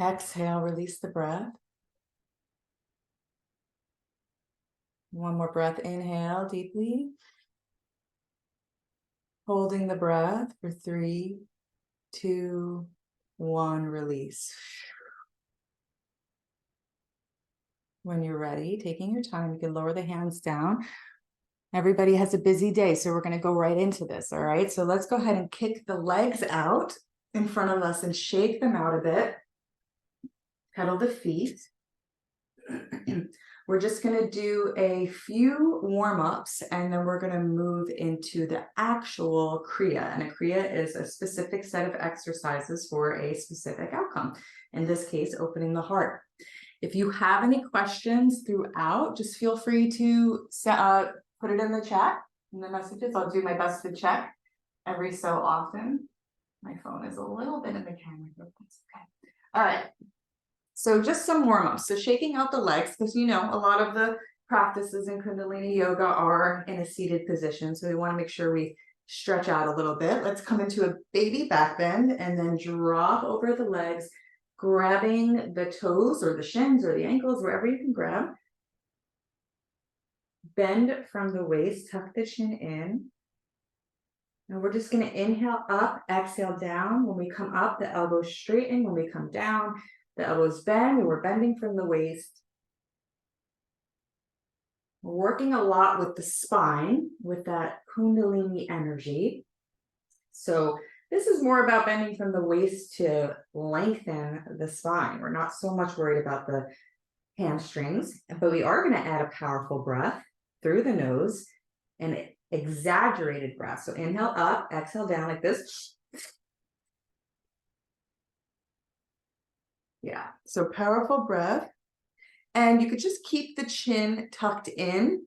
Exhale, release the breath. One more breath, inhale deeply. Holding the breath for 3, 2, 1, release. When you're ready, taking your time, you can lower the hands down. Everybody has a busy day, so we're going to go right into this, all right? So let's go ahead and kick the legs out in front of us and shake them out a bit. Pedal the feet. We're just going to do a few warm-ups, and then we're going to move into the actual Kriya. And a Kriya is a specific set of exercises for a specific outcome. In this case, opening the heart. If you have any questions throughout, just feel free to put it in the chat, in the messages. I'll do my best to check every so often. My phone is a little bit in the camera, but that's okay. All right. So just some warm-ups. So shaking out the legs, because you know a lot of the practices in Kundalini yoga are in a seated position. So we want to make sure we stretch out a little bit. Let's come into a baby back bend and then drop over the legs, grabbing the toes or the shins or the ankles, wherever you can grab. Bend from the waist, tuck the chin in. And we're just going to inhale up, exhale down. When we come up, the elbows straighten. When we come down, the elbows bend, and we're bending from the waist. We're working a lot with the spine, with that Kundalini energy. So this is more about bending from the waist to lengthen the spine. We're not so much worried about the hamstrings, but we are going to add a powerful breath through the nose, an exaggerated breath. So inhale up, exhale down like this. Yeah, so powerful breath. And you could just keep the chin tucked in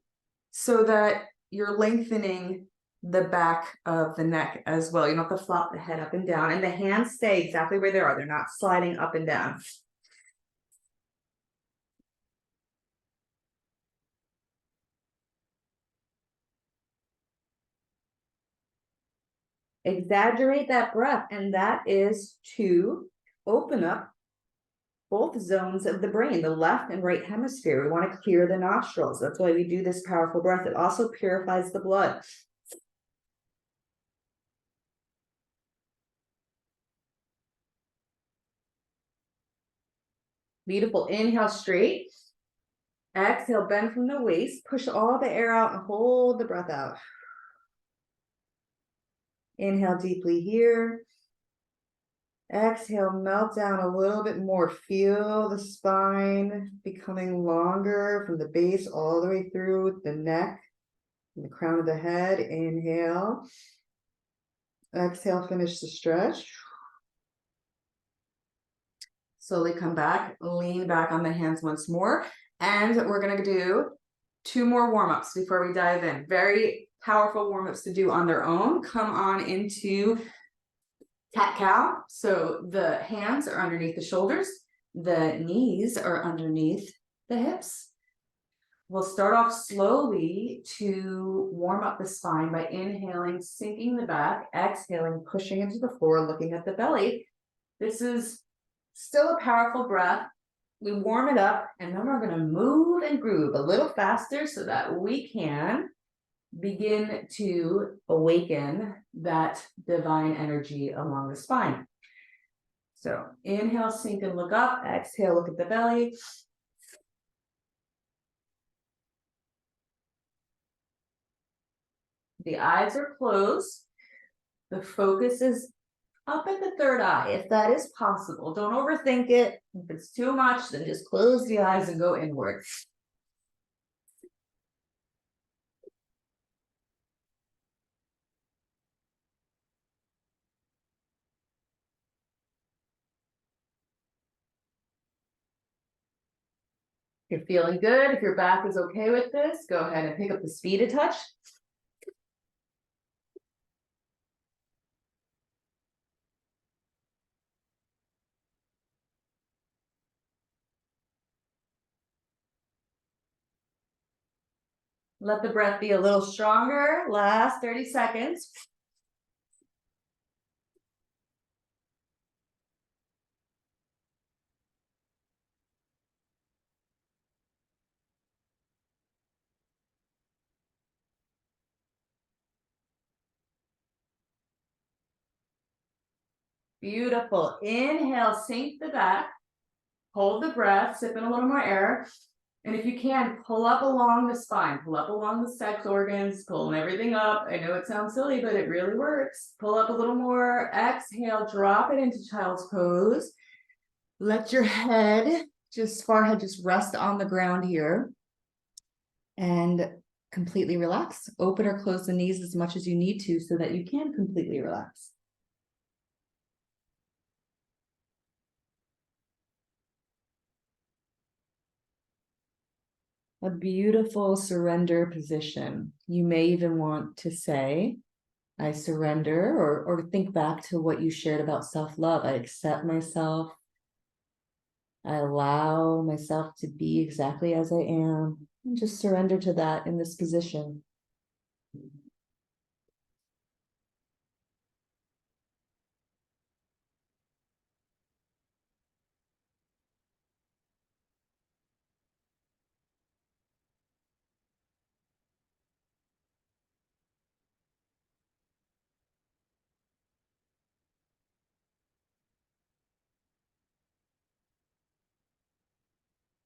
so that you're lengthening the back of the neck as well. You don't have to flop the head up and down, and the hands stay exactly where they are. They're not sliding up and down. Exaggerate that breath, and that is to open up both zones of the brain, the left and right hemisphere. We want to clear the nostrils. That's why we do this powerful breath. It also purifies the blood. Beautiful. Inhale straight. Exhale, bend from the waist. Push all the air out and hold the breath out. Inhale deeply here. Exhale, melt down a little bit more. Feel the spine becoming longer from the base all the way through the neck and the crown of the head. Inhale. Exhale, finish the stretch. Slowly come back, lean back on the hands once more. And we're going to do 2 more warm-ups before we dive in. Very powerful warm-ups to do on their own. Come on into cat-cow. So the hands are underneath the shoulders. The knees are underneath the hips. We'll start off slowly to warm up the spine by inhaling, sinking the back, exhaling, pushing into the floor, looking at the belly. This is still a powerful breath. We warm it up, and then we're going to move and groove a little faster so that we can begin to awaken that divine energy along the spine. So inhale, sink and look up. Exhale, look at the belly. The eyes are closed. The focus is up at the third eye, if that is possible. Don't overthink it. If it's too much, then just close the eyes and go inward. If you're feeling good, if your back is okay with this, go ahead and pick up the speed a touch. Let the breath be a little stronger. Last 30 seconds. Beautiful. Inhale, sink the back. Hold the breath, sip in a little more air. And if you can, pull up along the spine, pull up along the sex organs, pulling everything up. I know it sounds silly, but it really works. Pull up a little more. Exhale, drop it into child's pose. Let your head, forehead just rest on the ground here. And completely relax. Open or close the knees as much as you need to so that you can completely relax. A beautiful surrender position. You may even want to say, I surrender, or think back to what you shared about self-love. I accept myself. I allow myself to be exactly as I am. And just surrender to that in this position.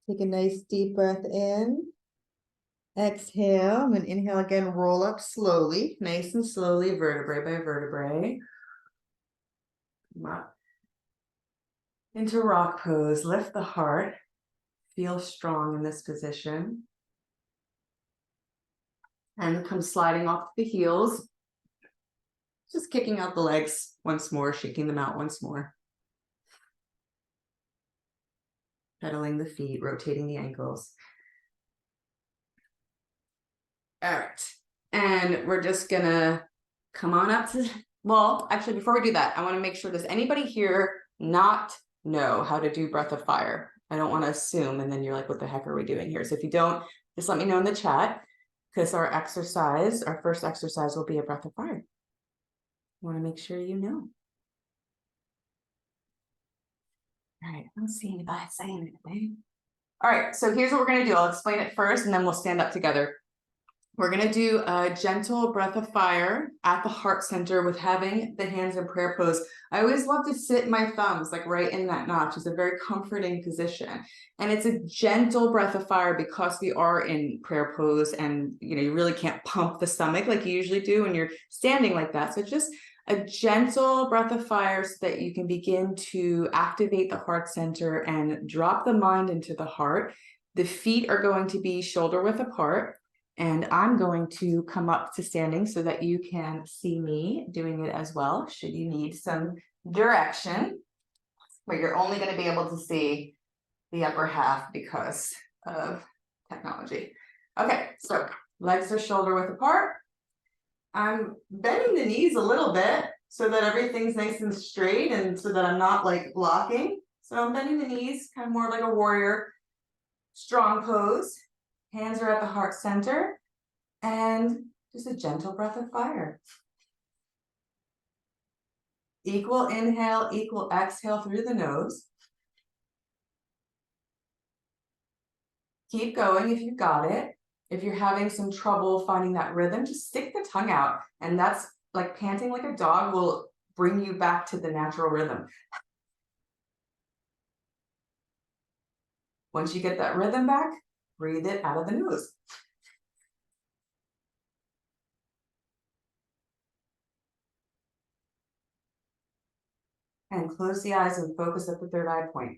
Take a nice deep breath in. Exhale. I'm going to inhale again, roll up slowly, nice and slowly, vertebrae by vertebrae. Come up into rock pose. Lift the heart. Feel strong in this position. And come sliding off the heels. Just kicking out the legs once more, shaking them out once more. Pedaling the feet, rotating the ankles. All right. And we're just gonna come on up to, well, actually, before we do that, I want to make sure, does anybody here not know how to do breath of fire? I don't want to assume, and then you're like, what the heck are we doing here? So if you don't, just let me know in the chat, because our first exercise will be a breath of fire. I want to make sure you know. All right, I don't see anybody saying anything. All right, so here's what we're gonna do. I'll explain it first, and then we'll stand up together. We're gonna do a gentle breath of fire at the heart center with having the hands in prayer pose. I always love to sit my thumbs like right in that notch. It's a very comforting position. And it's a gentle breath of fire because we are in prayer pose, and you really can't pump the stomach like you usually do when you're standing like that. So just a gentle breath of fire so that you can begin to activate the heart center and drop the mind into the heart. The feet are going to be shoulder width apart. And I'm going to come up to standing so that you can see me doing it as well, should you need some direction. But you're only going to be able to see the upper half because of technology. Okay, so legs are shoulder width apart. I'm bending the knees a little bit so that everything's nice and straight and so that I'm not like blocking. So I'm bending the knees, kind of more like a warrior strong pose. Hands are at the heart center, and just a gentle breath of fire. Equal inhale, equal exhale through the nose. Keep going if you got it. If you're having some trouble finding that rhythm, just stick the tongue out, and that's like panting like a dog will bring you back to the natural rhythm. Once you get that rhythm back, breathe it out of the nose. And close the eyes and focus at the third eye point.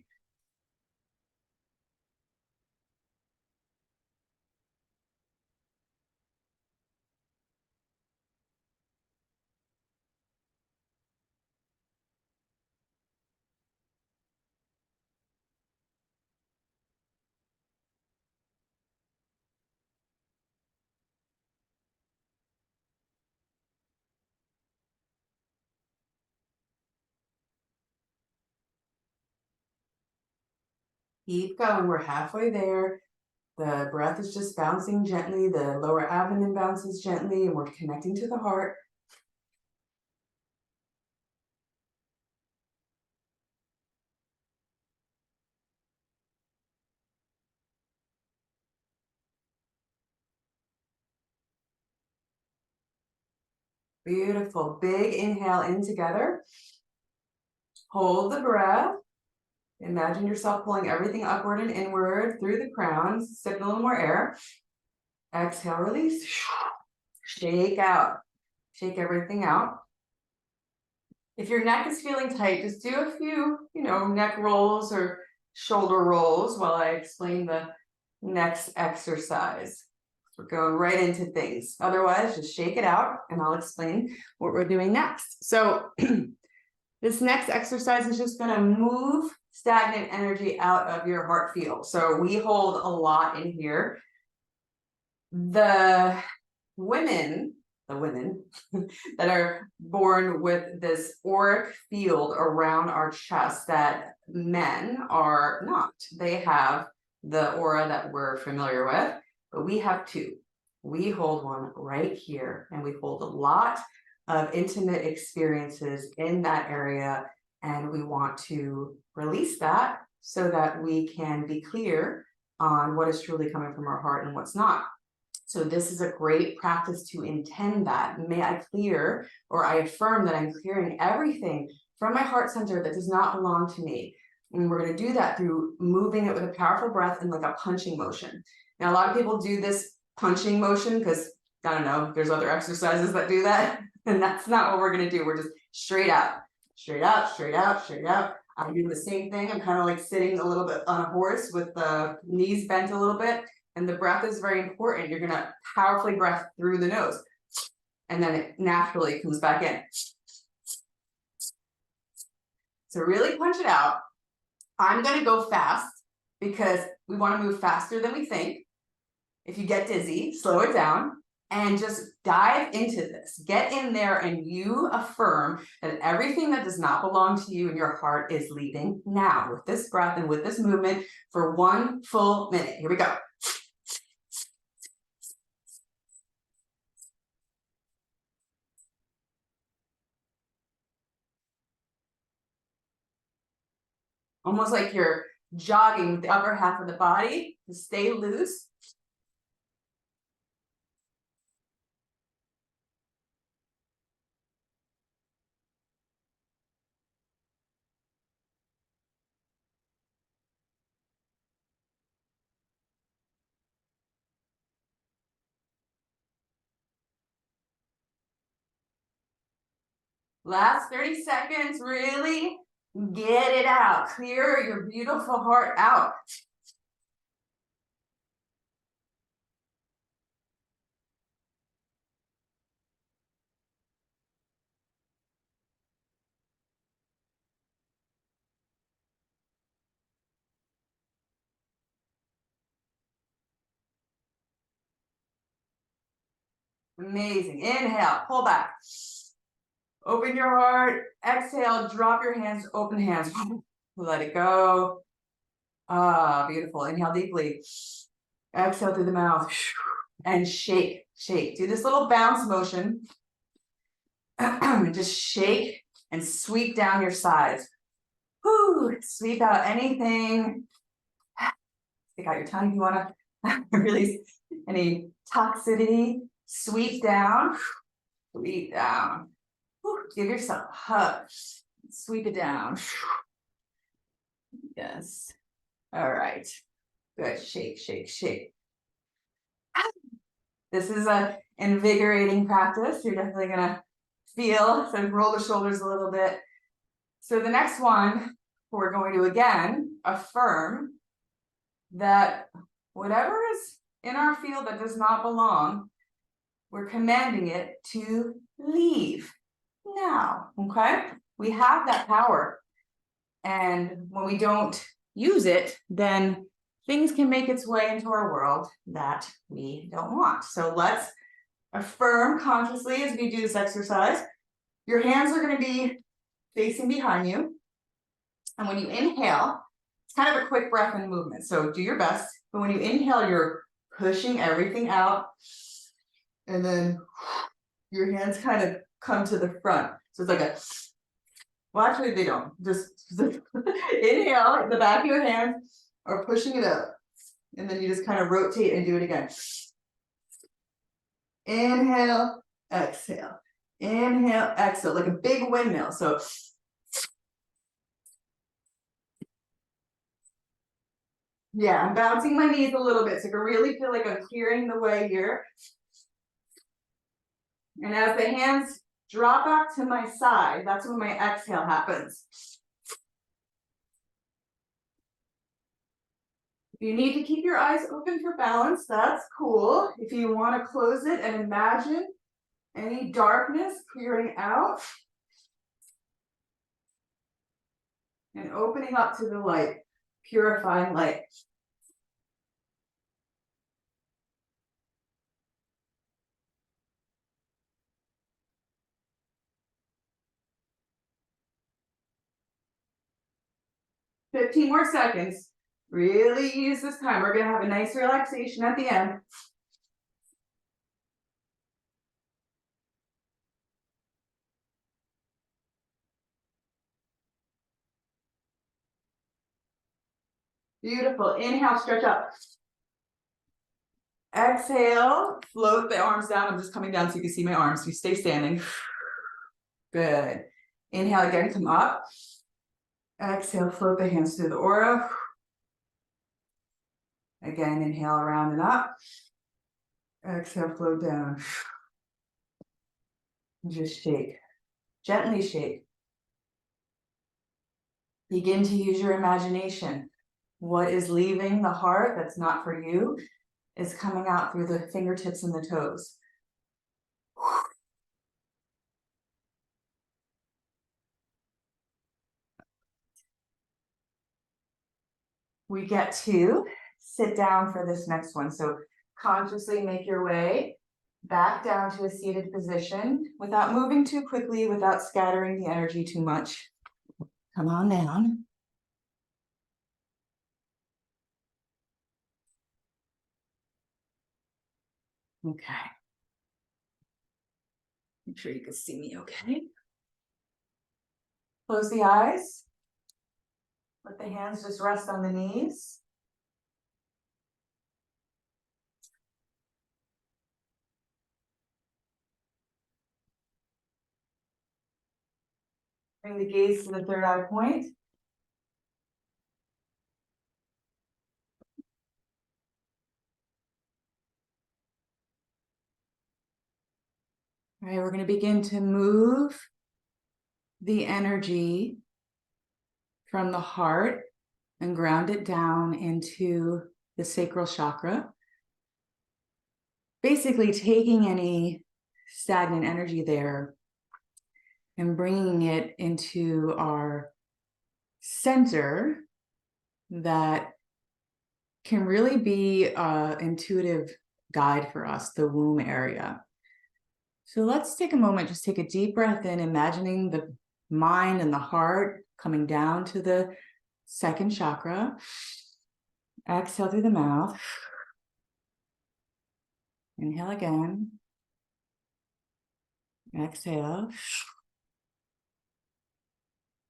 Keep going, we're halfway there. The breath is just bouncing gently, the lower abdomen bounces gently, and we're connecting to the heart. Beautiful. Big inhale in together. Hold the breath. Imagine yourself pulling everything upward and inward through the crown. Sip a little more air. Exhale, release. Shake out. Shake everything out. If your neck is feeling tight, just do a few, neck rolls or shoulder rolls while I explain the next exercise. We're going right into things. Otherwise, just shake it out and I'll explain what we're doing next. So this next exercise is just going to move stagnant energy out of your heart field. So we hold a lot in here. The women that are born with this auric field around our chest that men are not. They have the aura that we're familiar with, but we have two. We hold one right here, and we hold a lot of intimate experiences in that area, and we want to release that so that we can be clear on what is truly coming from our heart and what's not. So this is a great practice to intend that. May I clear, or I affirm that I'm clearing everything from my heart center that does not belong to me. And we're going to do that through moving it with a powerful breath and like a punching motion. Now, a lot of people do this punching motion because, I don't know, there's other exercises that do that. And that's not what we're going to do. We're just straight out, straight out, straight out, straight out. I'm doing the same thing. I'm kind of like sitting a little bit on a horse with the knees bent a little bit. And the breath is very important. You're going to powerfully breath through the nose. And then it naturally comes back in. So really punch it out. I'm going to go fast because we want to move faster than we think. If you get dizzy, slow it down and just dive into this. Get in there and you affirm that everything that does not belong to you in your heart is leaving now with this breath and with this movement for 1 full minute. Here we go. Almost like you're jogging with the upper half of the body to stay loose. Last 30 seconds, really get it out. Clear your beautiful heart out. Amazing. Inhale, pull back. Open your heart. Exhale, drop your hands, open hands. Let it go. Ah, beautiful. Inhale deeply. Exhale through the mouth. And shake, shake. Do this little bounce motion. Just shake and sweep down your sides. Whoo, sweep out anything. Stick out your tongue if you want to release any toxicity. Sweep down. Sweep down. Whew, give yourself a hug. Sweep it down. Yes. All right. Good. Shake, shake, shake. This is a invigorating practice. You're definitely going to feel, so roll the shoulders a little bit. So the next one, we're going to again affirm that whatever is in our field that does not belong, we're commanding it to leave now, okay? We have that power. And when we don't use it, then things can make its way into our world that we don't want. So let's affirm consciously as we do this exercise. Your hands are going to be facing behind you. And when you inhale, it's kind of a quick breath and movement. So do your best. But when you inhale, you're pushing everything out. And then your hands kind of come to the front. So it's like a, well, actually they don't. Just inhale, the back of your hands are pushing it up. And then you just kind of rotate and do it again. Inhale, exhale. Inhale, exhale, like a big windmill. So Yeah, I'm bouncing my knees a little bit so I can really feel like I'm clearing the way here. And as the hands drop back to my side, that's when my exhale happens. If you need to keep your eyes open for balance, that's cool. If you want to close it and imagine any darkness clearing out and opening up to the light, purifying light. "15 more seconds. Really use this time. We're going to have a nice relaxation at the end. Beautiful. Inhale, stretch up. Exhale, float the arms down. I'm just coming down so you can see my arms. You stay standing. Good. Inhale again, come up. Exhale, float the hands through the aura. Again, inhale around and up. Exhale, float down. Just shake. Gently shake. Begin to use your imagination. What is leaving the heart that's not for you is coming out through the fingertips and the toes. We get to sit down for this next one. So consciously make your way back down to a seated position without moving too quickly, without scattering the energy too much. Come on down. Okay. Make sure you can see me okay. Close the eyes. Let the hands just rest on the knees. Bring the gaze to the third eye point. All right, we're going to begin to move the energy from the heart and ground it down into the sacral chakra. Basically taking any stagnant energy there and bringing it into our center that can really be an intuitive guide for us, the womb area. So let's take a moment, just take a deep breath in, imagining the mind and the heart coming down to the second chakra. Exhale through the mouth. Inhale again. Exhale.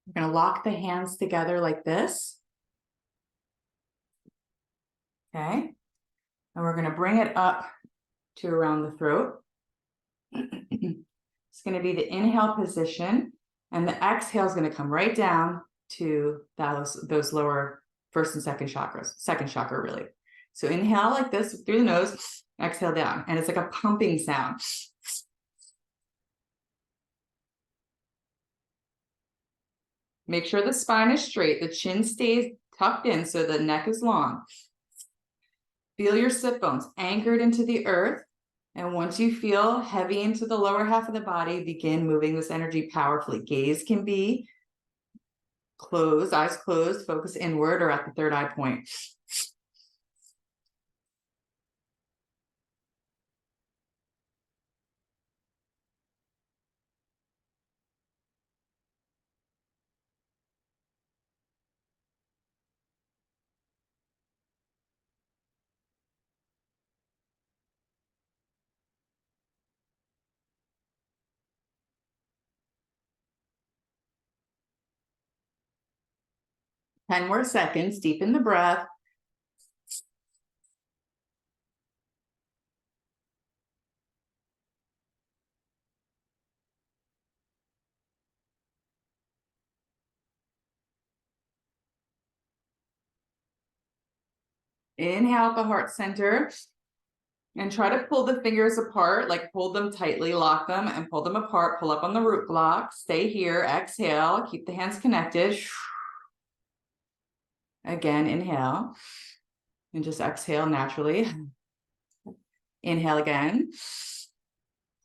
We're going to lock the hands together like this. Okay. And we're going to bring it up to around the throat. It's going to be the inhale position. And the exhale is going to come right down to those lower first and second chakras. Second chakra, really. So inhale like this through the nose. Exhale down. And it's like a pumping sound. Make sure the spine is straight. The chin stays tucked in so the neck is long. Feel your sit bones anchored into the earth. And once you feel heavy into the lower half of the body, begin moving this energy powerfully. Gaze can be closed, eyes closed, focus inward or at the third eye point. Ten more seconds, deepen the breath. Inhale at the heart center. And try to pull the fingers apart, like hold them tightly, lock them and pull them apart, pull up on the root block, stay here, exhale, keep the hands connected. Again, inhale, and just exhale naturally. Inhale again.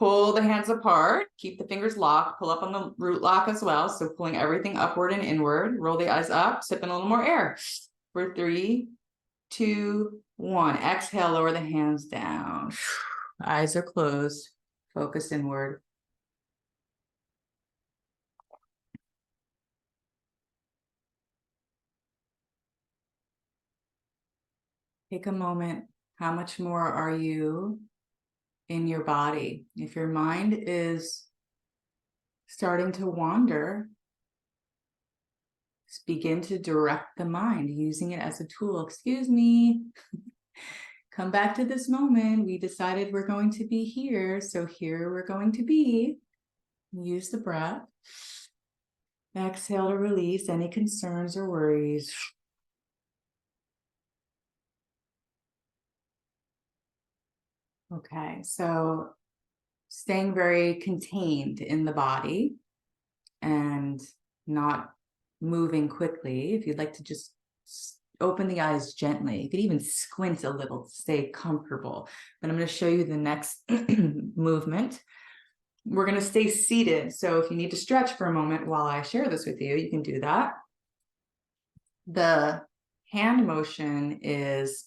Pull the hands apart, keep the fingers locked, pull up on the root lock as well. So pulling everything upward and inward, roll the eyes up, sip in a little more air. For 3, 2, 1. Exhale, lower the hands down. Eyes are closed, focus inward. Take a moment. How much more are you in your body? If your mind is starting to wander, begin to direct the mind using it as a tool. Excuse me. Come back to this moment. We decided we're going to be here, so here we're going to be. Use the breath. Exhale to release any concerns or worries. Okay, so staying very contained in the body and not moving quickly. If you'd like to just open the eyes gently, you could even squint a little to stay comfortable. But I'm going to show you the next movement. We're going to stay seated. So if you need to stretch for a moment while I share this with you, you can do that. The hand motion is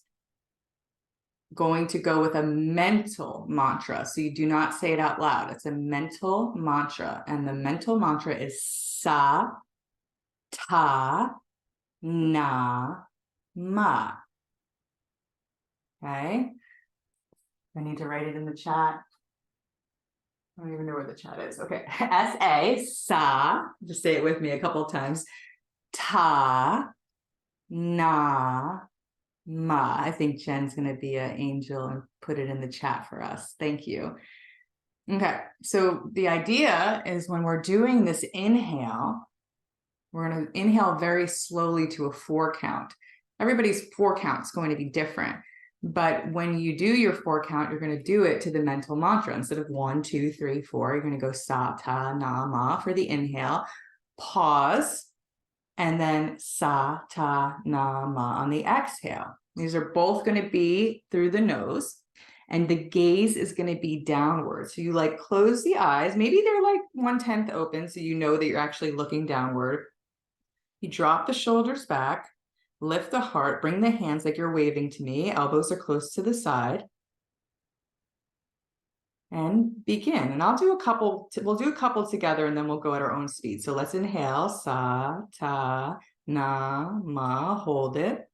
going to go with a mental mantra. So you do not say it out loud. It's a mental mantra. And the mental mantra is sa, ta, na, ma. Okay. I need to write it in the chat. I don't even know where the chat is. Okay. S-A, sa. Just say it with me a couple of times. Ta, na, ma. I think Jen's going to be an angel and put it in the chat for us. Thank you. Okay. So the idea is when we're doing this inhale, we're going to inhale very slowly to a 4 count. Everybody's 4 count is going to be different. But when you do your 4 count, you're going to do it to the mental mantra. Instead of 1, 2, 3, 4, you're going to go sa, ta, na, ma for the inhale. Pause. And then sa, ta, na, ma on the exhale. These are both going to be through the nose. And the gaze is going to be downward. So you like close the eyes. Maybe they're like 1/10 open, so you know that you're actually looking downward. You drop the shoulders back, lift the heart, bring the hands like you're waving to me. Elbows are close to the side. And begin. And I'll do a couple, we'll do a couple together and then we'll go at our own speed. So let's inhale, sa, ta, na, ma, hold it.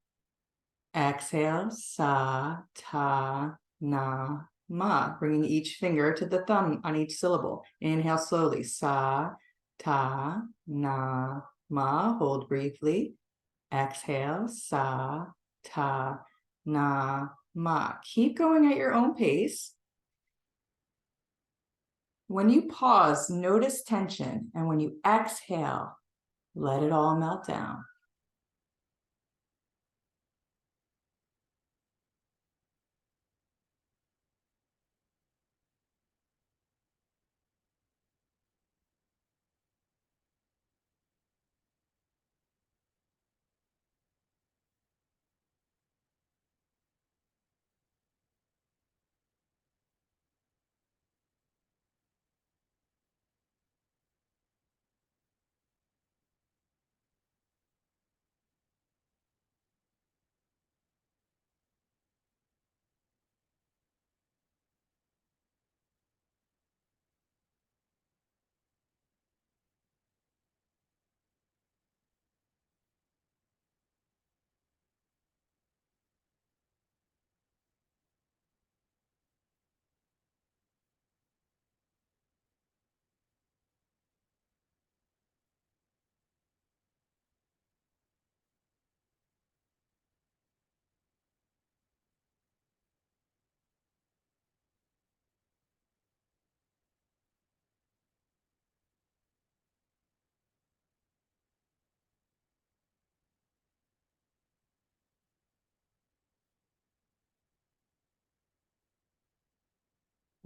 Exhale, sa, ta, na, ma, bringing each finger to the thumb on each syllable. Inhale slowly, sa, ta, na, ma, hold briefly. Exhale, sa, ta, na, ma. Keep going at your own pace. When you pause, notice tension. And when you exhale, let it all melt down.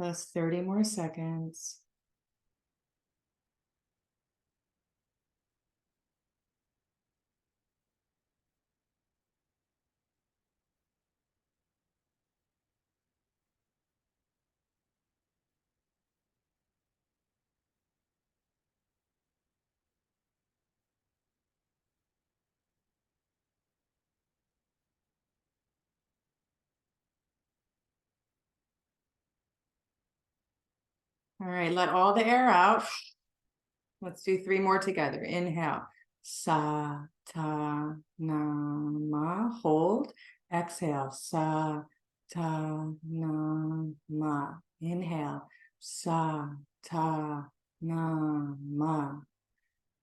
Just 30 more seconds. All right, let all the air out. Let's do 3 more together. Inhale. Sa, ta, na, ma. Hold. Exhale. Sa, ta, na, ma. Inhale. Sa, ta, na, ma.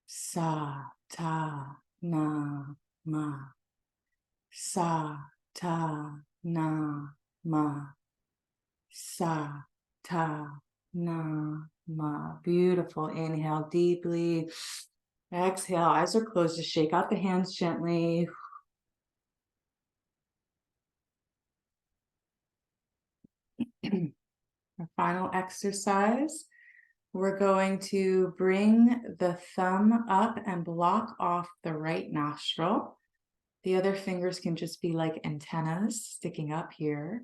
Sa, ta, na, ma. Sa, ta, na, ma. Sa, ta, na, ma. Beautiful. Inhale deeply. Exhale. Eyes are closed. Just shake out the hands gently. Our final exercise. We're going to bring the thumb up and block off the right nostril. The other fingers can just be like antennas sticking up here.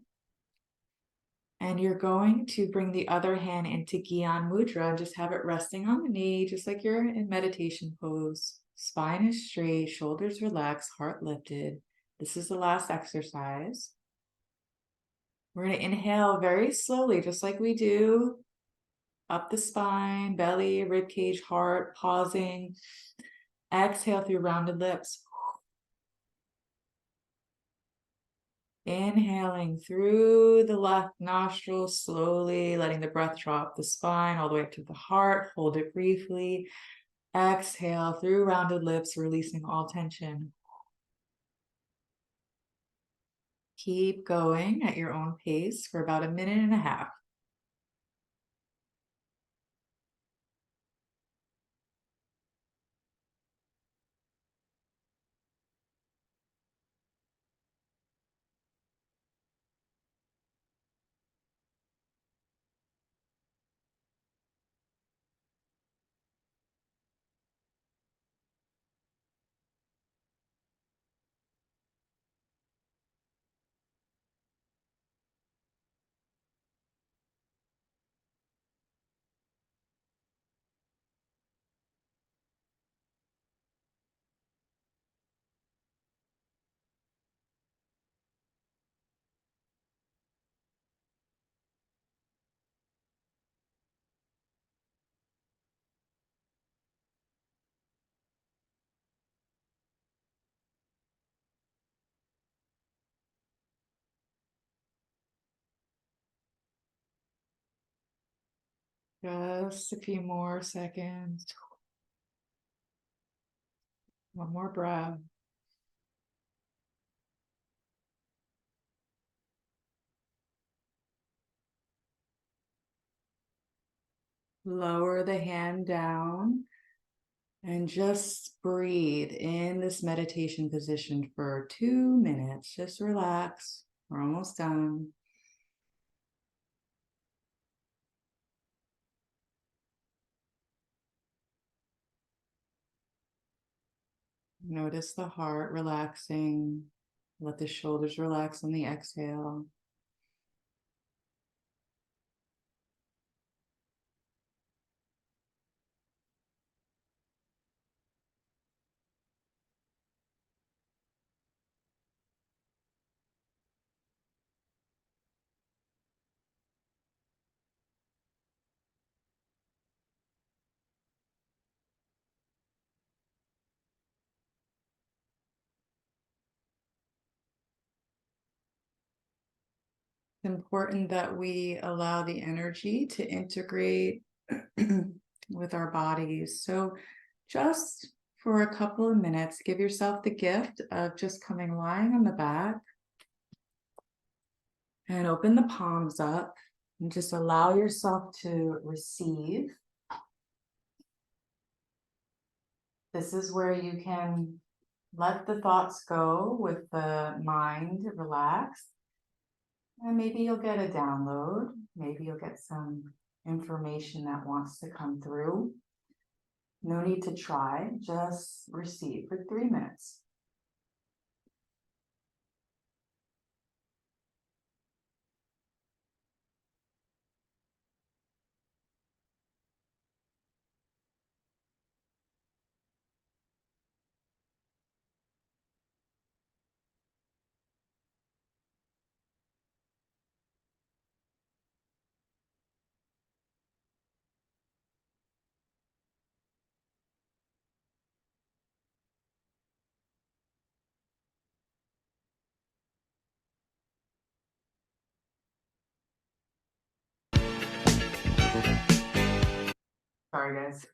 And you're going to bring the other hand into Gyan Mudra and just have it resting on the knee, just like you're in meditation pose. Spine is straight, shoulders relaxed, heart lifted. This is the last exercise. We're going to inhale very slowly, just like we do. Up the spine, belly, rib cage, heart, pausing. Exhale through rounded lips. Inhaling through the left nostril, slowly letting the breath drop the spine all the way up to the heart. Hold it briefly. Exhale through rounded lips, releasing all tension. Keep going at your own pace for about 1.5 minutes. Just a few more seconds. One more breath. Lower the hand down and just breathe in this meditation position for 2 minutes. Just relax. We're almost done. Notice the heart relaxing. Let the shoulders relax on the exhale. It's important that we allow the energy to integrate with our bodies. So just for a couple of minutes, give yourself the gift of just coming lying on the back and open the palms up and just allow yourself to receive. This is where you can let the thoughts go with the mind relaxed. And maybe you'll get a download. Maybe you'll get some information that wants to come through. No need to try, just receive for 3 minutes. Sorry, guys.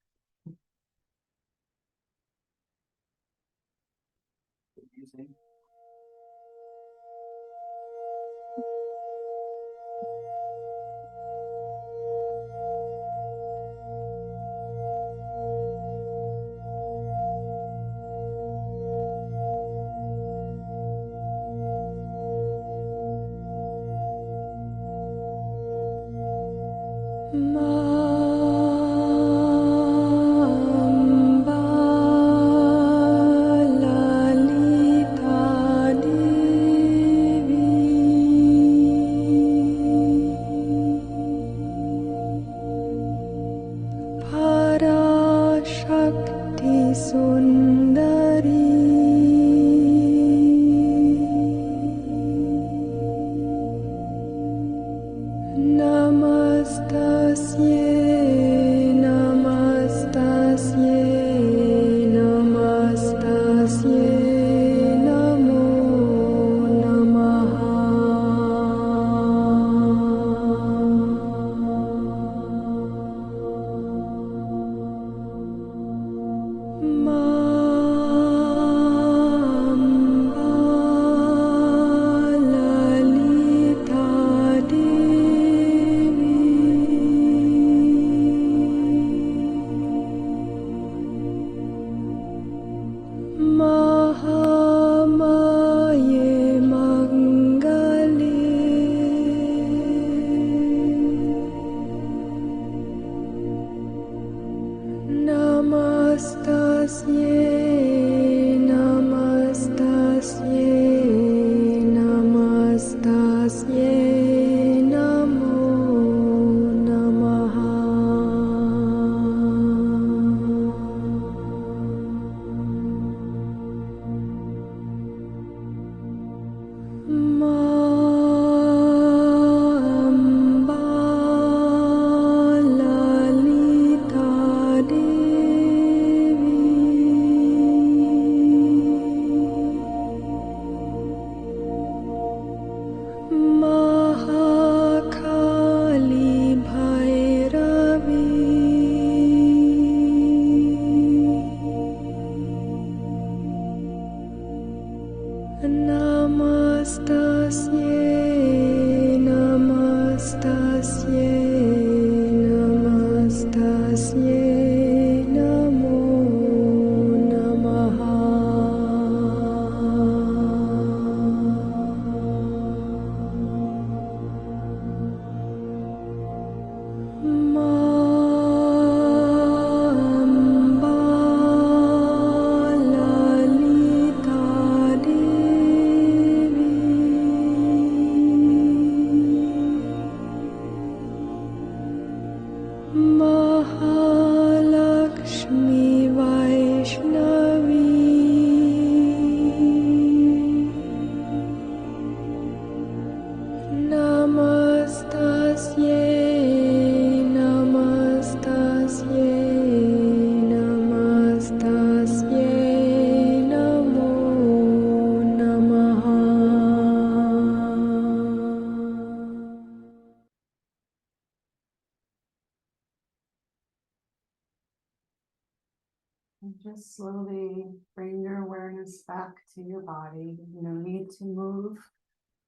And just slowly bring your awareness back to your body. No need to move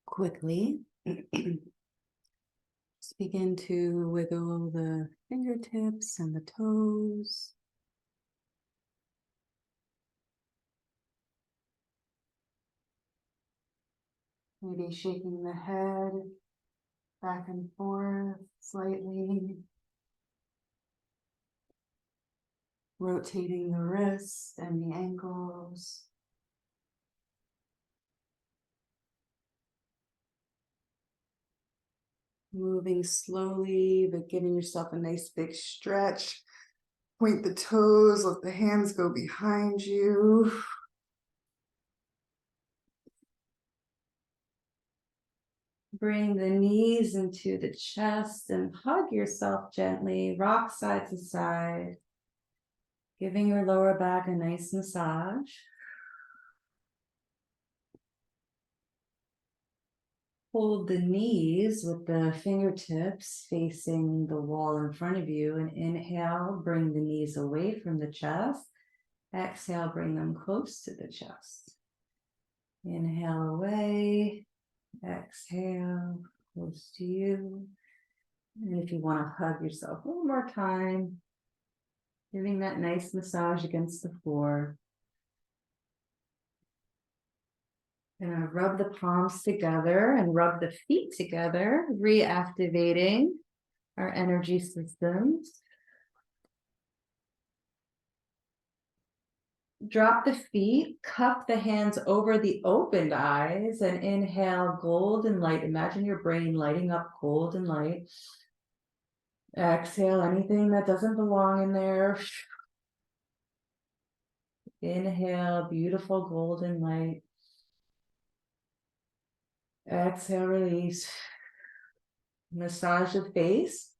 quickly. Just begin to wiggle the fingertips and the toes. Maybe shaking the head Back and forth slightly. Rotating the wrists and the ankles. Moving slowly, but giving yourself a nice big stretch. Point the toes, let the hands go behind you. Bring the knees into the chest and hug yourself gently, rock side to side, giving your lower back a nice massage. Hold the knees with the fingertips facing the wall in front of you, and inhale, bring the knees away from the chest. Exhale, bring them close to the chest. Inhale away, exhale, close to you. And if you want to hug yourself one more time, giving that nice massage against the floor. Gonna rub the palms together and rub the feet together, reactivating our energy systems. Drop the feet, cup the hands over the opened eyes, and inhale golden light. Imagine your brain lighting up golden light. Exhale anything that doesn't belong in there. Inhale, beautiful golden light. Exhale, release. Massage the face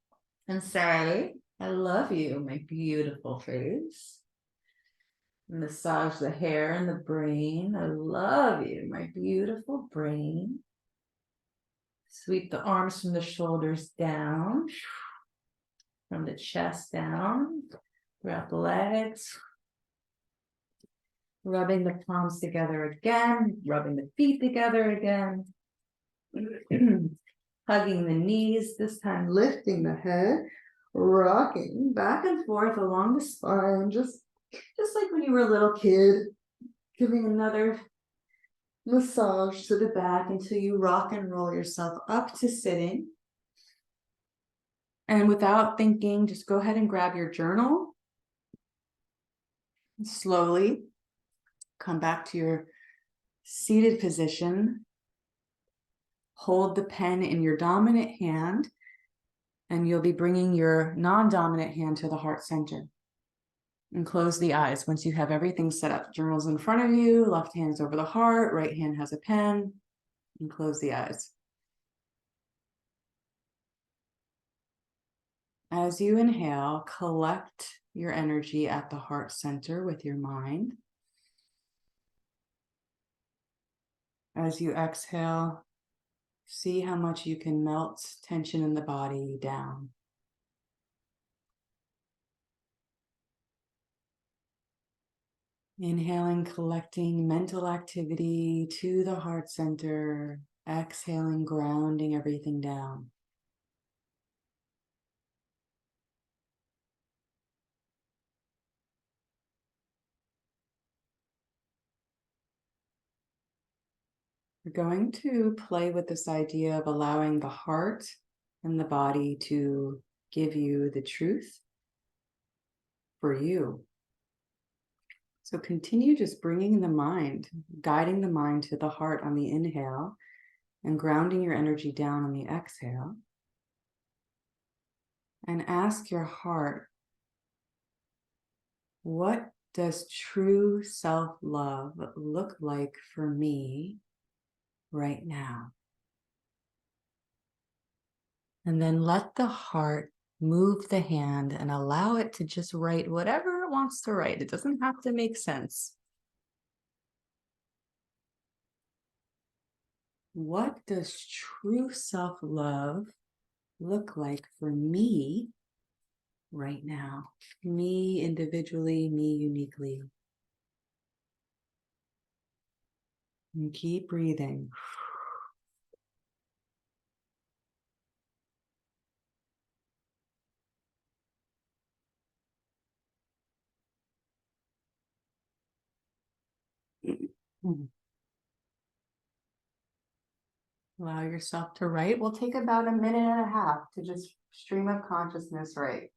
and say, I love you, my beautiful face. Massage the hair and the brain. I love you, my beautiful brain. Sweep the arms from the shoulders down, from the chest down. Wrap the legs. Rubbing the palms together again, rubbing the feet together again. Hugging the knees, this time lifting the head, rocking back and forth along the spine, just like when you were a little kid, giving another massage to the back until you rock and roll yourself up to sitting. And without thinking, just go ahead and grab your journal. Slowly come back to your seated position. Hold the pen in your dominant hand, and you'll be bringing your non-dominant hand to the heart center. And close the eyes once you have everything set up. Journal's in front of you, left hand's over the heart, right hand has a pen, and close the eyes. As you inhale, collect your energy at the heart center with your mind. As you exhale, see how much you can melt tension in the body down. Inhaling, collecting mental activity to the heart center. Exhaling, grounding everything down. We're going to play with this idea of allowing the heart and the body to give you the truth for you. So continue just bringing the mind, guiding the mind to the heart on the inhale and grounding your energy down on the exhale. And ask your heart, what does true self-love look like for me right now? And then let the heart move the hand and allow it to just write whatever it wants to write. It doesn't have to make sense. What does true self-love look like for me right now? Me individually, me uniquely. And keep breathing. Allow yourself to write. We'll take about a minute and a half to just stream of consciousness write.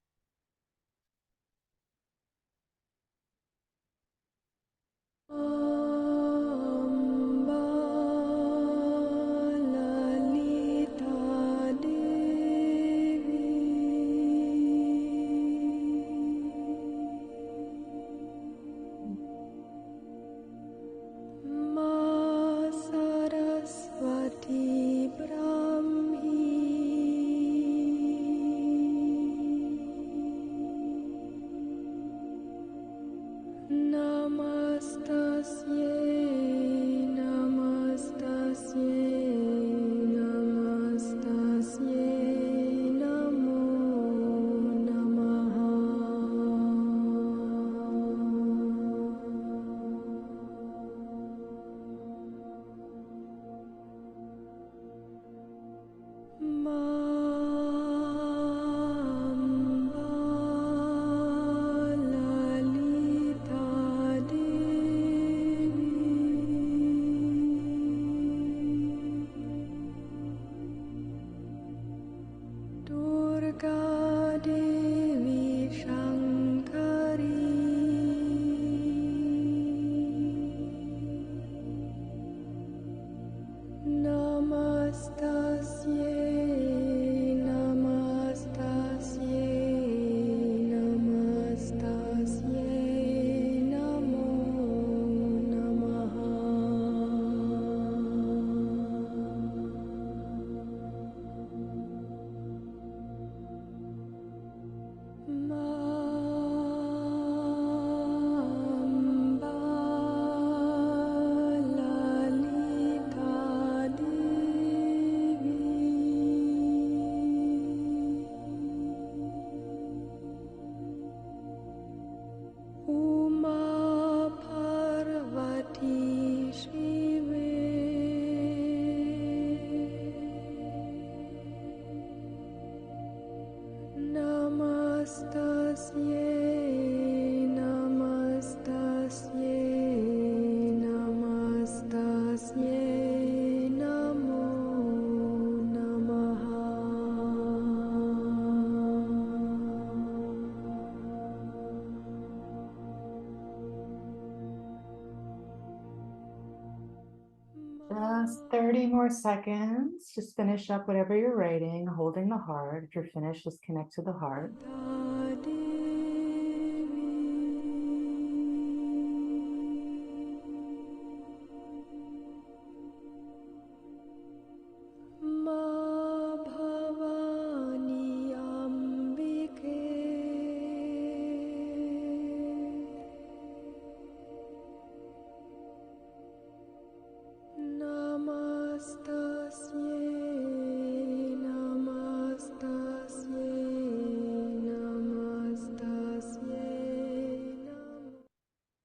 Just 30 more seconds. Just finish up whatever you're writing, holding the heart. If you're finished, just connect to the heart.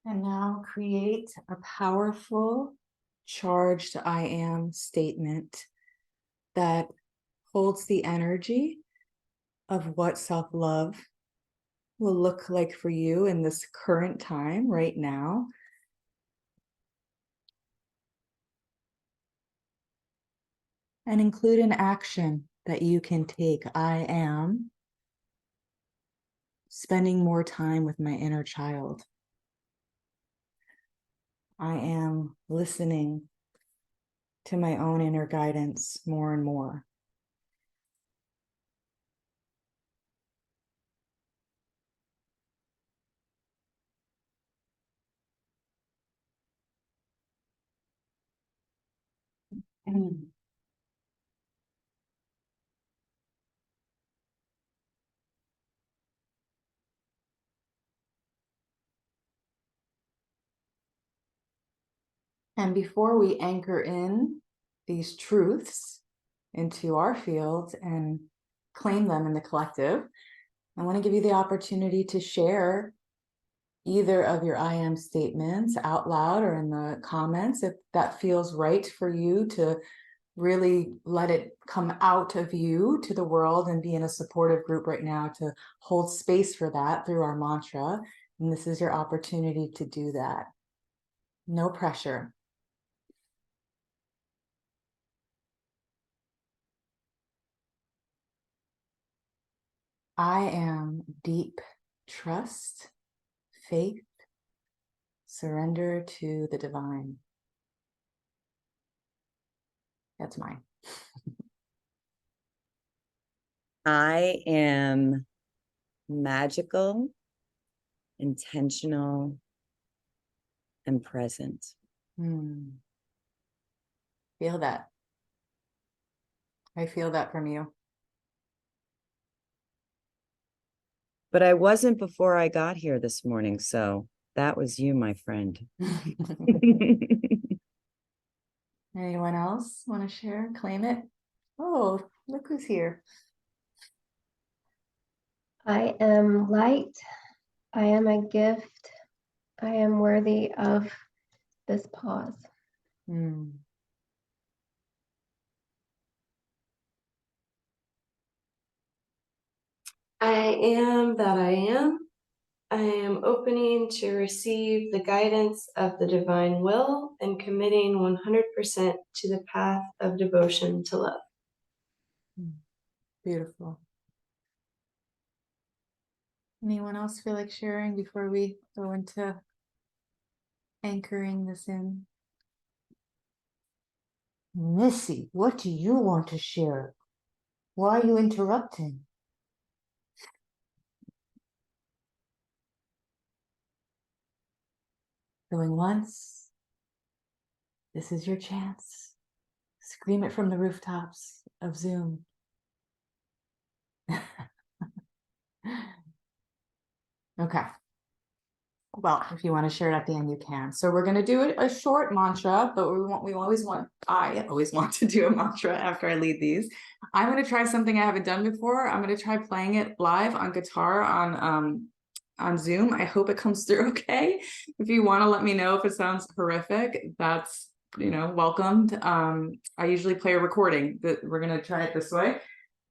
And now create a powerful, charged I am statement that holds the energy of what self-love will look like for you in this current time right now. And include an action that you can take. I am spending more time with my inner child. I am listening to my own inner guidance more and more. And before we anchor in these truths into our field and claim them in the collective, I want to give you the opportunity to share either of your I am statements out loud or in the comments if that feels right for you to really let it come out of you to the world and be in a supportive group right now to hold space for that through our mantra. And this is your opportunity to do that. No pressure. I am deep trust, faith, surrender to the divine. That's mine. I am magical, intentional, and present. Feel that. I feel that from you. But I wasn't before I got here this morning, so that was you, my friend. Anyone else want to share? Claim it? Oh, look who's here. I am light. I am a gift. I am worthy of this pause. I am that I am. I am opening to receive the guidance of the divine will and committing 100% to the path of devotion to love. Beautiful. Anyone else feel like sharing before we go into anchoring this in? Missy, what do you want to share? Why are you interrupting? Going once. This is your chance. Scream it from the rooftops of Zoom. Okay. Well, if you want to share it at the end, you can. So we're going to do a short mantra, but I always want to do a mantra after I lead these. I'm going to try something I haven't done before. I'm going to try playing it live on guitar on Zoom. I hope it comes through okay. If you want to let me know if it sounds horrific, that's, welcomed. I usually play a recording, but we're going to try it this way.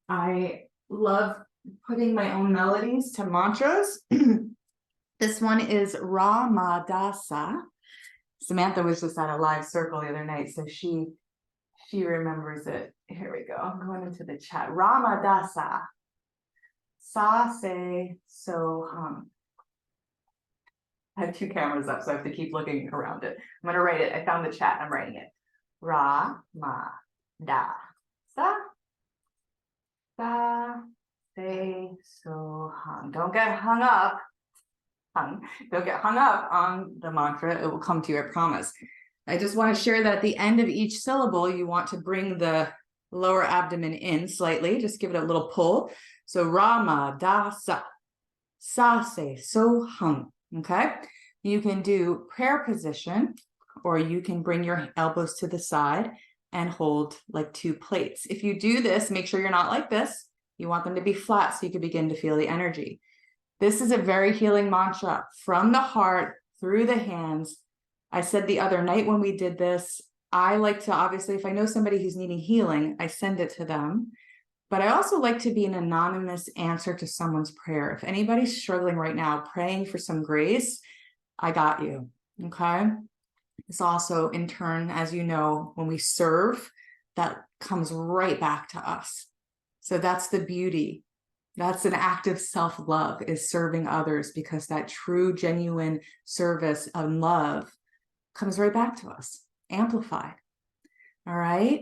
I love putting my own melodies to mantras. This one is Ramadasa. Samantha was just at a live circle the other night, so she remembers it. Here we go. I'm going into the chat. Ramadasa. Sa, se, so, hum. I have two cameras up, so I have to keep looking around it. I'm going to write it. I found the chat. I'm writing it. Ra, ma, da, sa. Sa, se, so, hum. Don't get hung up. Don't get hung up on the mantra. It will come to you, I promise. I just want to share that at the end of each syllable, you want to bring the lower abdomen in slightly. Just give it a little pull. So Rama, da, sa, se, so, hum. Okay. You can do prayer position, or you can bring your elbows to the side and hold like two plates. If you do this, make sure you're not like this. You want them to be flat so you can begin to feel the energy. This is a very healing mantra from the heart through the hands. I said the other night when we did this, I like to, obviously, if I know somebody who's needing healing, I send it to them. But I also like to be an anonymous answer to someone's prayer. If anybody's struggling right now, praying for some grace, I got you, okay? It's also, in turn, as you know, when we serve, that comes right back to us. So that's the beauty. That's an act of self-love, is serving others, because that true, genuine service of love comes right back to us, amplified. All right.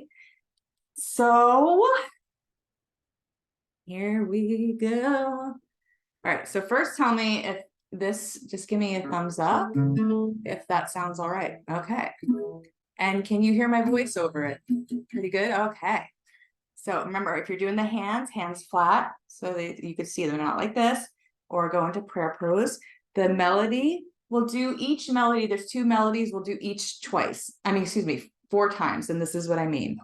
So here we go. All right. So first tell me if this, just give me a thumbs up if that sounds all right. Okay. And can you hear my voice over it? Pretty good. Okay. So remember, if you're doing the hands flat, so that you could see them, not like this, or go into prayer pose. The melody, we'll do each melody. There's two melodies. We'll do each twice. I mean, excuse me, 4 times. And this is what I mean.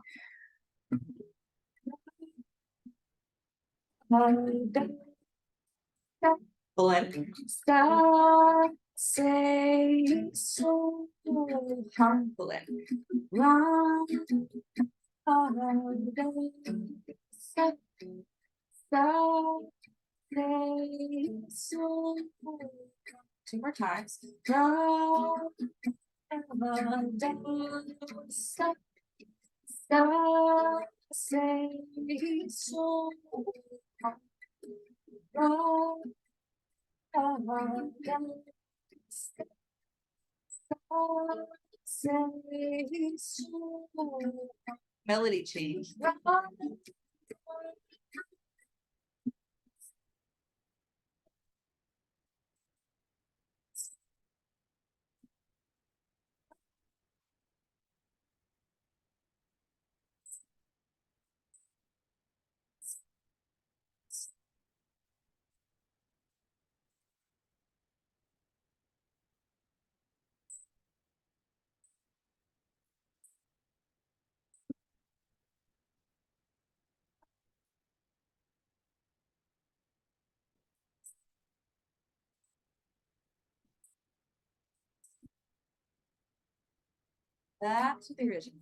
Say so humble. Two more times. Melody change. Back to the original.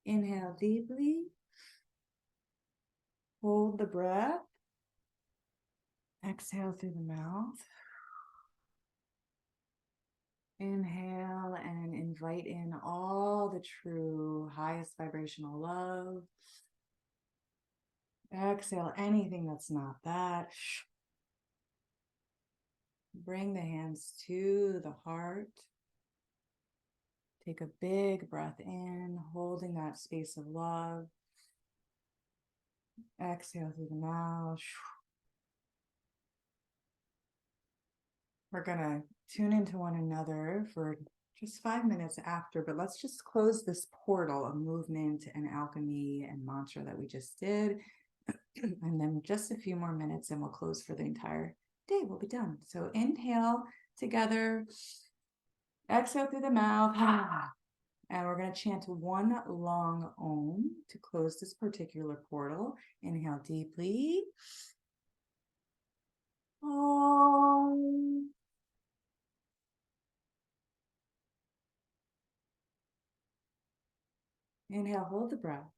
Inhale deeply. Hold the breath. Exhale through the mouth. Inhale and invite in all the true highest vibrational love. Exhale anything that's not that. Bring the hands to the heart. Take a big breath in, holding that space of love. Exhale through the mouth. We're gonna tune into one another for just 5 minutes after, but let's just close this portal of movement and alchemy and mantra that we just did. And then just a few more minutes and we'll close for the entire day. We'll be done. So inhale together, exhale through the mouth. And we're going to chant one long Om to close this particular portal. Inhale deeply. Om. Inhale, hold the breath.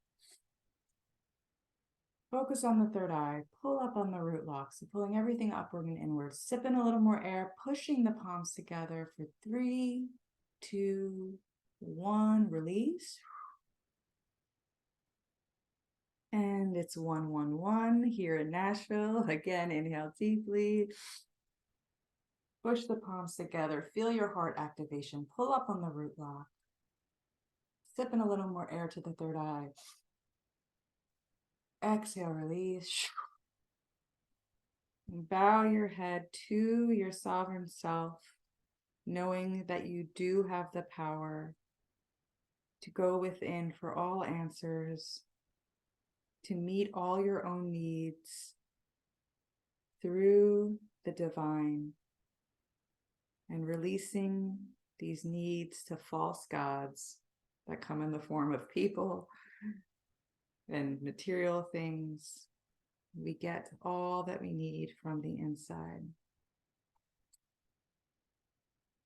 Focus on the third eye. Pull up on the root lock. So pulling everything upward and inward. Sip in a little more air, pushing the palms together for 3, 2, 1. Release. And it's 111 here in Nashville. Again, inhale deeply. Push the palms together. Feel your heart activation. Pull up on the root lock. Sip in a little more air to the third eye. Exhale, release. And bow your head to your sovereign self, knowing that you do have the power to go within for all answers, to meet all your own needs through the divine, and releasing these needs to false gods that come in the form of people and material things. We get all that we need from the inside.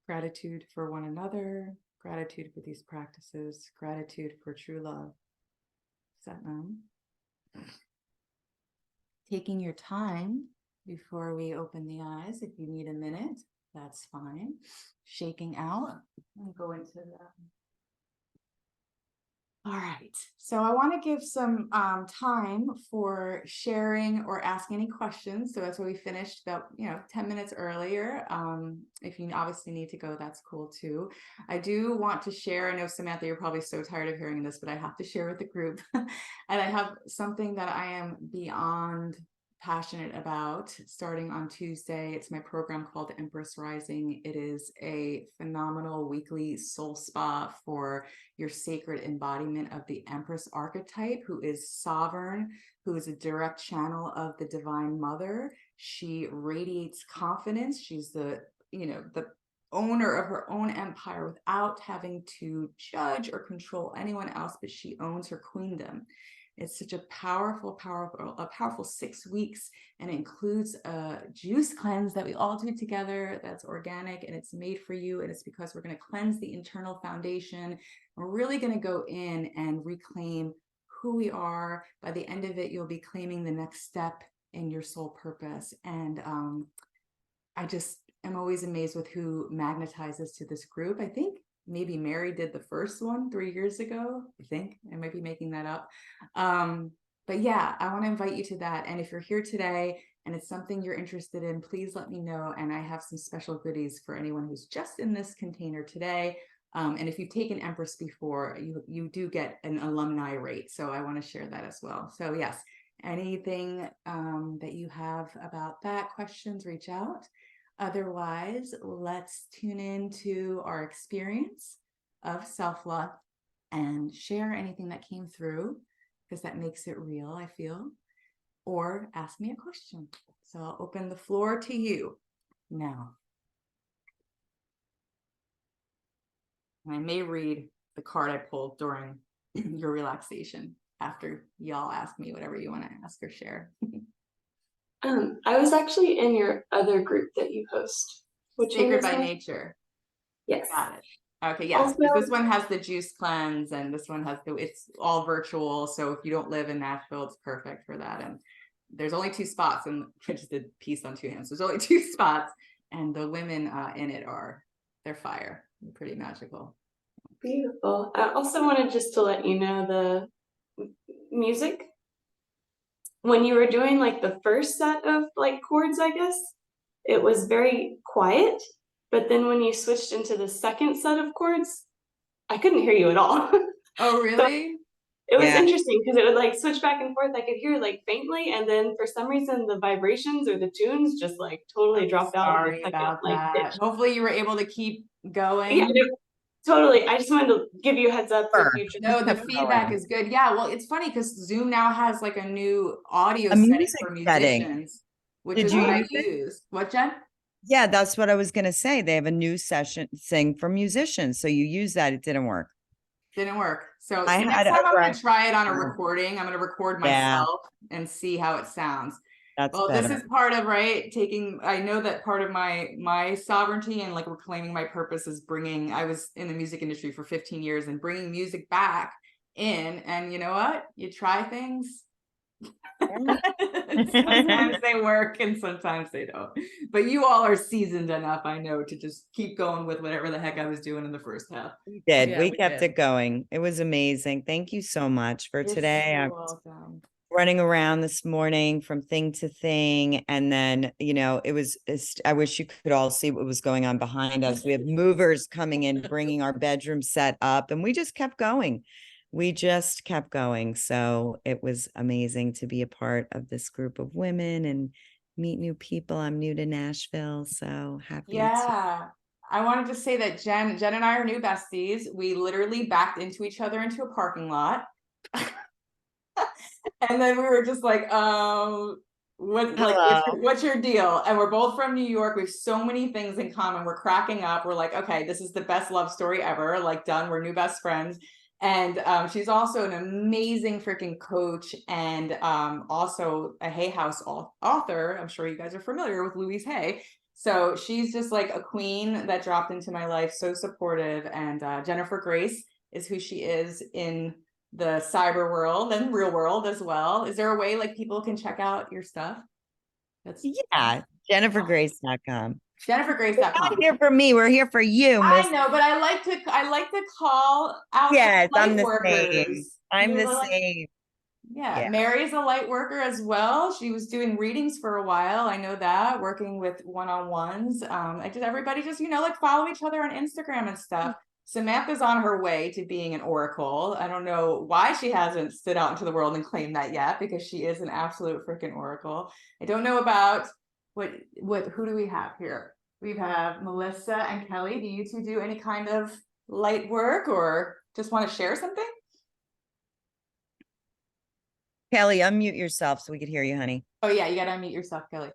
Gratitude for one another, gratitude for these practices, gratitude for true love. Satnam. Taking your time before we open the eyes. If you need a minute, that's fine. Shaking out and go into that. All right, so I want to give some time for sharing or asking any questions. So that's why we finished about 10 minutes earlier. If you obviously need to go, that's cool too. I do want to share. I know, Samantha, you're probably so tired of hearing this, but I have to share with the group. And I have something that I am beyond passionate about starting on Tuesday. It's my program called Immerse Rising. It is a phenomenal weekly soul spa for your sacred embodiment of the Empress archetype, who is sovereign, who is a direct channel of the Divine Mother. She radiates confidence. She's the owner of her own empire without having to judge or control anyone else, but she owns her queendom. It's such a powerful 6 weeks, and it includes a juice cleanse that we all do together that's organic, and it's made for you. And it's because we're going to cleanse the internal foundation. We're really going to go in and reclaim who we are. By the end of it, you'll be claiming the next step in your soul purpose. And I just am always amazed with who magnetizes to this group. I think maybe Mary did the first one 3 years ago. I think I might be making that up. But yeah, I want to invite you to that. And if you're here today and it's something you're interested in, please let me know. And I have some special goodies for anyone who's just in this container today. And if you've taken Empress before, you do get an alumni rate. So I want to share that as well. So yes, anything that you have about that, questions, reach out. Otherwise, let's tune into our experience of self-love and share anything that came through, because that makes it real, I feel, or ask me a question. So I'll open the floor to you now. And I may read the card I pulled during your relaxation after y'all ask me whatever you want to ask or share. I was actually in your other group that you host. Which one Sacred is by that? Nature. Yes. Got it. Okay, yes. Also, This one has the juice cleanse, and this one has it's all virtual. So if you don't live in Nashville, it's perfect for that. And there's only 2 spots, and I just did peace on 2 hands. There's only 2 spots, and the women in it they're fire. They're pretty magical. beautiful. I also wanted just to let you know the music. When you were doing like the first set of like chords, I guess, it was very quiet. But then when you switched into the second set of chords, I couldn't hear you at all. Oh, really? It was Yeah. interesting because it would like switch back and forth. I could hear like faintly, and then for some reason the vibrations or the tunes just like totally I'm dropped out of the sorry second about like that. pitch. Hopefully you were able to keep going. Yeah, totally. I just wanted to give you a heads up for Sure. future. No, the Kept feedback going. is good. Yeah, well, it's funny because Zoom now has like a new audio A setting music for setting. musicians, which Did is you what I use it? use. What, Jen? Yeah, that's what I was going to say. They have a new session thing for musicians. So you use that. It didn't work. Didn't work. So I next had time a I'm friend. gonna try it on a Oh, recording. I'm gonna record yeah, myself and see how it sounds. that's Well, this better. is part of I know that part of my sovereignty and like reclaiming my purpose is I was in the music industry for 15 years and bringing music back in. And you know what? You try things. Sometimes they work and sometimes they don't. But you all are seasoned enough, I know, to just keep going with whatever the heck I was doing in the first half. We did. Yeah, we we kept did. it going. It was amazing. Thank you so much for You're today. I so was welcome. running around this morning from thing to thing. And then, I wish you could all see what was going on behind us. We have movers coming in, bringing our bedroom set up, and we just kept going. We just kept going. So it was amazing to be a part of this group of women and meet new people. I'm new to Nashville, so happy to. Yeah. I wanted to say that Jen and I are new besties. We literally backed into each other into a parking lot. And then we were just like, Hello. what's your deal? And we're both from New York. We have so many things in common. We're cracking up. We're like, okay, this is the best love story ever. Like, done. We're new best friends. And she's also an amazing freaking coach and also a Hay House author. I'm sure you guys are familiar with Louise Hay. So she's just like a queen that dropped into my life, so supportive. And Jennifer Grace is who she is in the cyber world and real world as well. Is there a way like people can check out your stuff? That's Yeah, jennifergrace.com. We're jennifergrace.com. not here for me. We're here for you, I Miss. know, but I like to call out Yes, light I'm the workers. same. I'm You the know, same. yeah, Yeah. Mary's a light worker as well. She was doing readings for a while. I know that, working with one-on-ones. Everybody just, like follow each other on Instagram and stuff. Samantha's on her way to being an oracle. I don't know why she hasn't stood out into the world and claimed that yet, because she is an absolute freaking oracle. I don't know about who do we have here? We have Melissa and Kelly. Do you two do any kind of light work or just want to share something? Kelly, unmute yourself so we could hear you, honey. Oh yeah, you gotta unmute yourself, Kelly.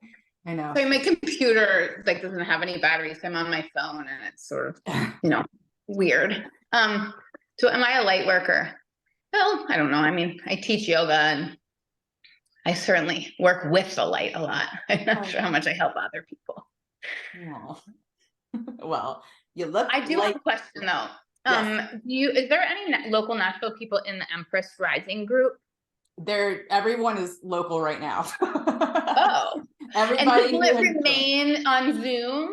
I know. So my computer like doesn't have any batteries. So I'm on my phone and it's sort of, weird. So am I a light worker? Well, I don't know. I mean, I teach yoga and I certainly work with the light a lot. I'm not sure how much I help other people. No. Well, you look I do like have a question though. Yes. Is there any local Nashville people in the Empress Rising group? everyone is local right now. Oh, Everybody and will who it has joined. remain on Zoom?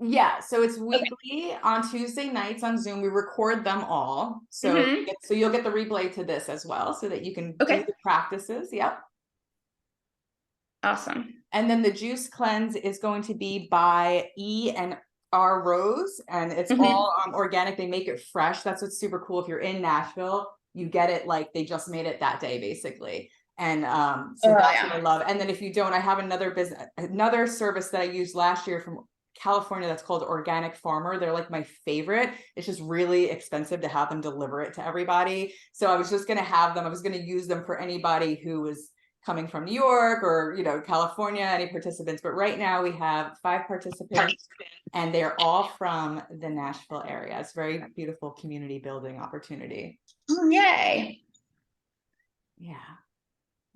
Yeah, so it's weekly on Tuesday nights on Zoom. We record them all. So Mhm. so you'll get the replay to this as well so that you can Okay. do the practices. Yep. Awesome. And then the juice cleanse is going to be by E and R Rose, and it's Mhm. all organic. They make it fresh. That's what's super cool. If you're in Nashville, you get it like they just made it that day, basically. And so Oh, that's yeah. what I love. And then if you don't, I have another service that I used last year from California that's called Organic Farmer. They're like my favorite. It's just really expensive to have them deliver it to everybody. So I was just going to have them. I was going to use them for anybody who was coming from New York or, California, any participants. But right now we have 5 participants and they're all from the Nashville area. It's a very beautiful community building opportunity. Yay. Yeah.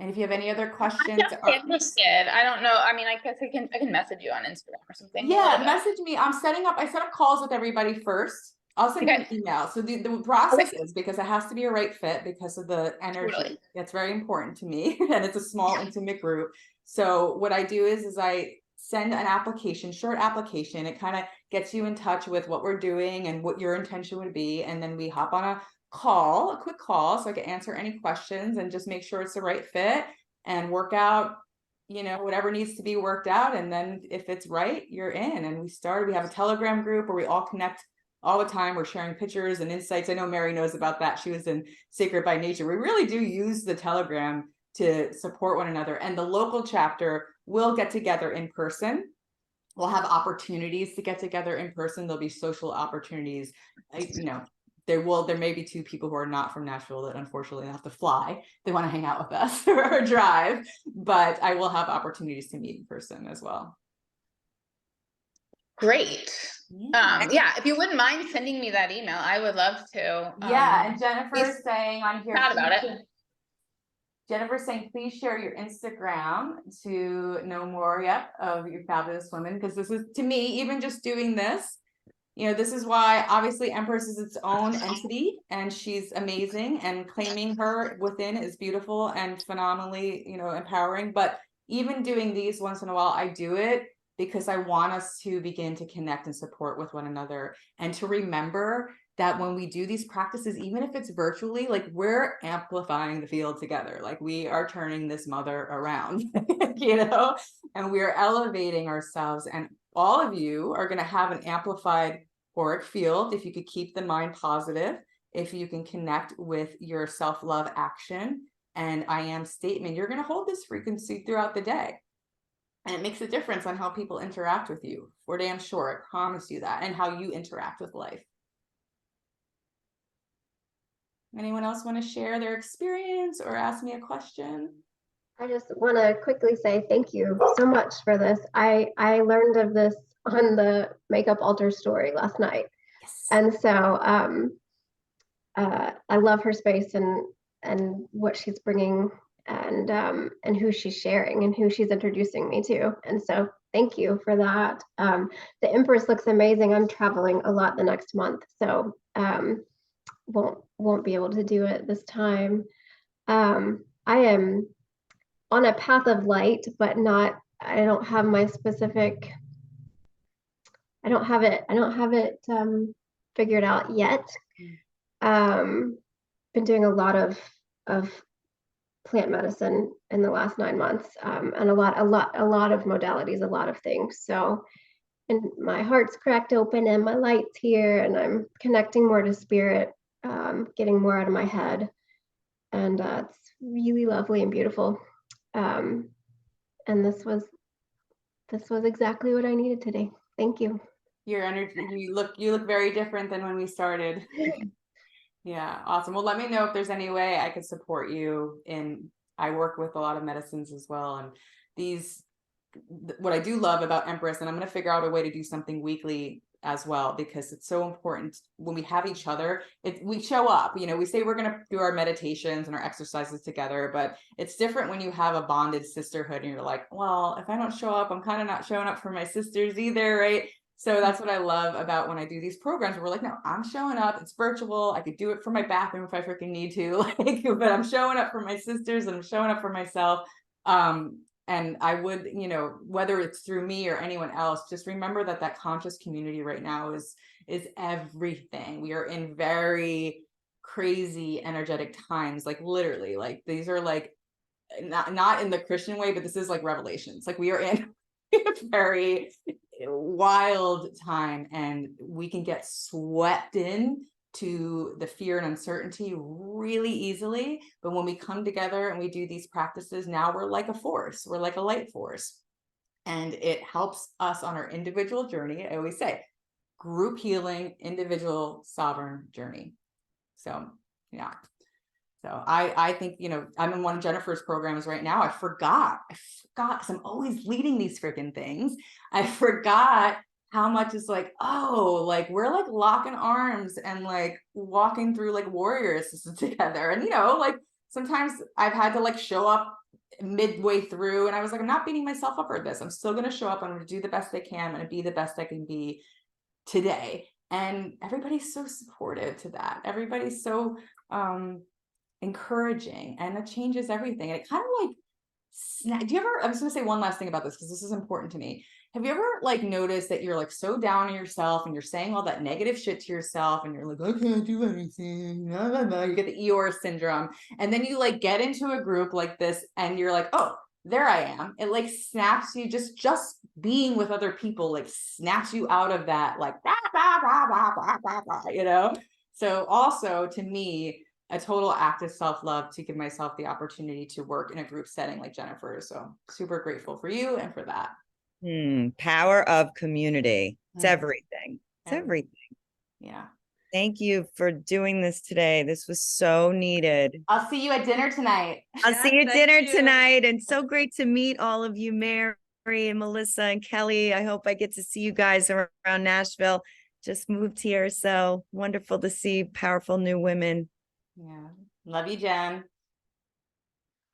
And if you have any other questions, I'm definitely interested. I don't know. I mean, I guess I can message you on Instagram or something. yeah, message me. I set up calls with everybody first. I'll send you an email. So the process is, because it has to be a right fit because of the energy. Totally. It's very important to me. And it's a small, intimate group. So what I do is I send an application, short application. It kind of gets you in touch with what we're doing and what your intention would be. And then we hop on a quick call, so I can answer any questions and just make sure it's the right fit and work out, whatever needs to be worked out. And then if it's right, you're in. And we have a Telegram group where we all connect all the time. We're sharing pictures and insights. I know Mary knows about that. She was in Sacred by Nature. We really do use the Telegram to support one another. And the local chapter will get together in person. We'll have opportunities to get together in person. There'll be social opportunities. There may be 2 people who are not from Nashville that unfortunately have to fly. They want to hang out with us or drive, but I will have opportunities to meet in person as well. Great. Yeah, if you wouldn't mind sending me that email, I would love to. Yeah, and Jennifer is saying on here. Proud about it. Jennifer's saying, please share your Instagram to know more, of your fabulous women, because this is, to me, even just doing this, this is why obviously Empress is its own entity and she's amazing, and claiming her within is beautiful and phenomenally, empowering. But even doing these once in a while, I do it because I want us to begin to connect and support with one another, and to remember that when we do these practices, even if it's virtually, like we're amplifying the field together, like we are turning this mother around, and we are elevating ourselves. And all of you are going to have an amplified auric field if you could keep the mind positive, if you can connect with your self-love action and I am statement. You're going to hold this frequency throughout the day. And it makes a difference on how people interact with you, for damn sure. I promise you that, and how you interact with life. Anyone else want to share their experience or ask me a question? I just want to quickly say thank you so much for this. I learned of this on the Makeup Altar story last night. Yes. And so I love her space and what she's bringing and who she's sharing and who she's introducing me to. And so thank you for that. The Empress looks amazing. I'm traveling a lot the next month, so won't be able to do it this time. I am on a path of light, but not, I don't have my specific, I don't have it figured out yet. Been doing a lot of plant medicine in the last 9 months, and a lot of modalities, a lot of things. So, and my heart's cracked open and my light's here, and I'm connecting more to spirit, getting more out of my head, and it's really lovely and beautiful. And this was exactly what I needed today. Thank you. Your energy, you look very different than when we started. Yeah, awesome. Well, let me know if there's any way I could support you I work with a lot of medicines as well. And what I do love about Empress, and I'm going to figure out a way to do something weekly as well, because it's so important when we have each other, we show up, we say we're going to do our meditations and our exercises together, but it's different when you have a bonded sisterhood and you're like, well, if I don't show up, I'm kind of not showing up for my sisters either, right? So that's what I love about when I do these programs where we're like, no, I'm showing up. It's virtual. I could do it from my bathroom if I freaking need to, but I'm showing up for my sisters and I'm showing up for myself. And I would, whether it's through me or anyone else, just remember that conscious community right now is everything. We are in very crazy energetic times, like literally, like these are like not in the Christian way, but this is like revelations. Like we are in a very wild time, and we can get swept in to the fear and uncertainty really easily. But when we come together and we do these practices, now we're like a force, we're like a light force, and it helps us on our individual journey. I always say group healing, individual sovereign journey. So yeah. So I think, I'm in one of Jennifer's programs right now. I forgot, because I'm always leading these freaking things. I forgot how much is like, oh, like we're like locking arms and like walking through like warriors together. And, like sometimes I've had to like show up midway through and I was like, I'm not beating myself up for this. I'm still going to show up. I'm going to do the best I can. I'm going to be the best I can be today. And everybody's so supportive to that. Everybody's so, encouraging, and it changes everything. And it kind of like do you ever, I'm just gonna say one last thing about this because this is important to me. Have you ever like noticed that you're like so down on yourself and you're saying all that negative shit to yourself and you're like, I can't do anything, blah, blah, blah. You get the Eeyore syndrome, and then you like get into a group like this and you're like, oh, there I am. It like snaps you, just being with other people like snaps you out of that like blah, blah, blah, blah, blah, blah, blah, So also to me, a total act of self-love to give myself the opportunity to work in a group setting like Jennifer. So super grateful for you and for that. Power of community. It's everything. It's everything. Yeah. Thank you for doing this today. This was so needed. I'll see you at dinner tonight. I'll see you at dinner tonight. And so great to meet all of you, Mary and Melissa and Kelly. I hope I get to see you guys around Nashville. Just moved here. So wonderful to see powerful new women. Yeah. Love you, Jen.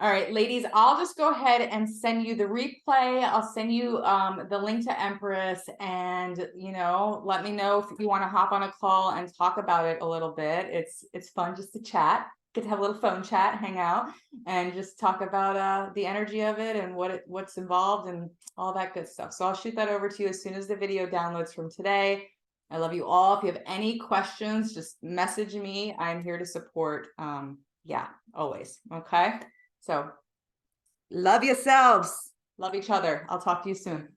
All right, ladies, I'll just go ahead and send you the replay. I'll send you the link to Empress, and let me know if you want to hop on a call and talk about it a little bit. It's fun just to chat, get to have a little phone chat, hang out, and just talk about the energy of it and what's involved and all that good stuff. So I'll shoot that over to you as soon as the video downloads from today. I love you all. If you have any questions, just message me. I'm here to support. Yeah, always. Okay. So love yourselves. Love each other. I'll talk to you soon.